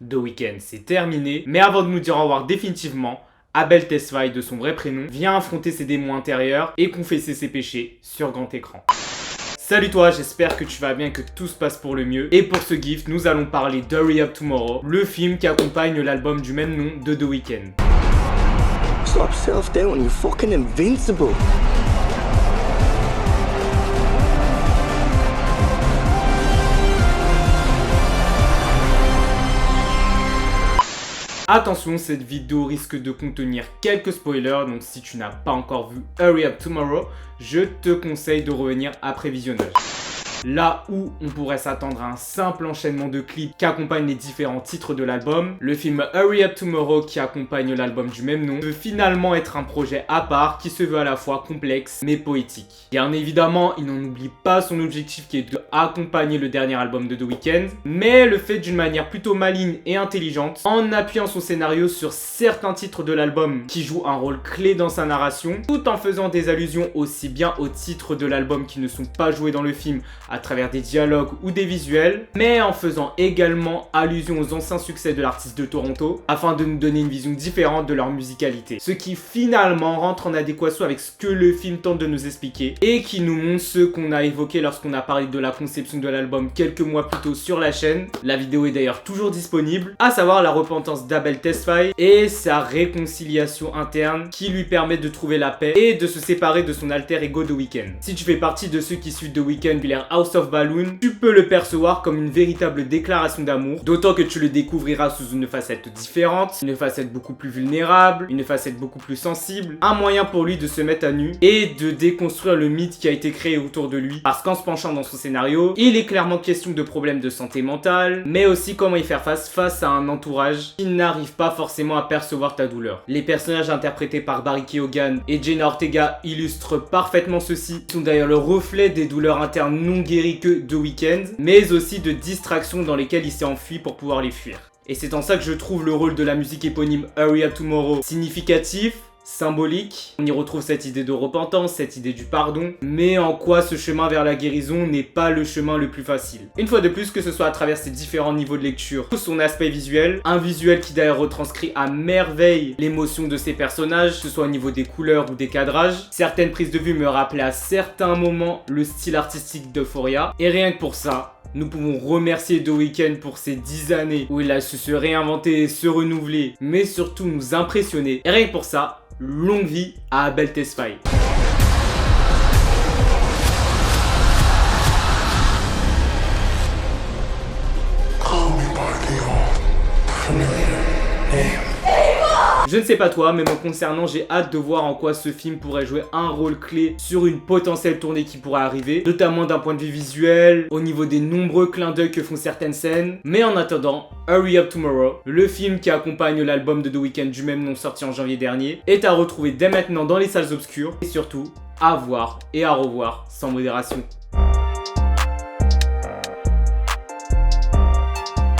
The Weeknd, c'est terminé, mais avant de nous dire au revoir définitivement, Abel Tesfaye, de son vrai prénom, vient affronter ses démons intérieurs et confesser ses péchés sur grand écran. Salut toi, j'espère que tu vas bien et que tout se passe pour le mieux. Et pour ce gift, nous allons parler d'Hurry Up Tomorrow, le film qui accompagne l'album du même nom de The Weeknd. Stop self-doubt, you're fucking invincible. Attention, cette vidéo risque de contenir quelques spoilers, donc si tu n'as pas encore vu Hurry Up Tomorrow, je te conseille de revenir après visionnage. Là où on pourrait s'attendre à un simple enchaînement de clips qui accompagnent les différents titres de l'album, le film Hurry Up Tomorrow qui accompagne l'album du même nom peut finalement être un projet à part qui se veut à la fois complexe mais poétique. Bien évidemment, il n'en oublie pas son objectif qui est de accompagner le dernier album de The Weeknd, mais le fait d'une manière plutôt maligne et intelligente, en appuyant son scénario sur certains titres de l'album qui jouent un rôle clé dans sa narration, tout en faisant des allusions aussi bien aux titres de l'album qui ne sont pas joués dans le film à travers des dialogues ou des visuels, mais en faisant également allusion aux anciens succès de l'artiste de Toronto, afin de nous donner une vision différente de leur musicalité. Ce qui finalement rentre en adéquation avec ce que le film tente de nous expliquer, et qui nous montre ce qu'on a évoqué lorsqu'on a parlé de la conception de l'album quelques mois plus tôt sur la chaîne. La vidéo est d'ailleurs toujours disponible, à savoir la repentance d'Abel Tesfaye et sa réconciliation interne qui lui permet de trouver la paix et de se séparer de son alter ego The Weeknd. Si tu fais partie de ceux qui suivent The Weeknd depuis l'ère House of Balloon, tu peux le percevoir comme une véritable déclaration d'amour, d'autant que tu le découvriras sous une facette différente, une facette beaucoup plus vulnérable, une facette beaucoup plus sensible, un moyen pour lui de se mettre à nu et de déconstruire le mythe qui a été créé autour de lui, parce qu'en se penchant dans son scénario, il est clairement question de problèmes de santé mentale, mais aussi comment y faire face à un entourage qui n'arrive pas forcément à percevoir ta douleur. Les personnages interprétés par Barry Keoghan et Jenna Ortega illustrent parfaitement ceci, ils sont d'ailleurs le reflet des douleurs internes non guéries que The Weeknd, mais aussi de distractions dans lesquelles il s'est enfui pour pouvoir les fuir. Et c'est en ça que je trouve le rôle de la musique éponyme Hurry Up Tomorrow significatif, symbolique. On y retrouve cette idée de repentance, cette idée du pardon, mais en quoi ce chemin vers la guérison n'est pas le chemin le plus facile. Une fois de plus, que ce soit à travers ses différents niveaux de lecture, tout son aspect visuel, un visuel qui d'ailleurs retranscrit à merveille l'émotion de ses personnages, que ce soit au niveau des couleurs ou des cadrages. Certaines prises de vue me rappelaient à certains moments le style artistique d'Euphoria, et rien que pour ça, nous pouvons remercier The Weeknd pour ces 10 années où il a su se réinventer et se renouveler, mais surtout nous impressionner. Et rien que pour ça, longue vie à Abel Tesfaye. Je ne sais pas toi, mais me concernant, j'ai hâte de voir en quoi ce film pourrait jouer un rôle clé sur une potentielle tournée qui pourrait arriver, notamment d'un point de vue visuel, au niveau des nombreux clins d'œil que font certaines scènes. Mais en attendant, Hurry Up Tomorrow, le film qui accompagne l'album de The Weeknd du même nom sorti en janvier dernier, est à retrouver dès maintenant dans les salles obscures et surtout à voir et à revoir sans modération.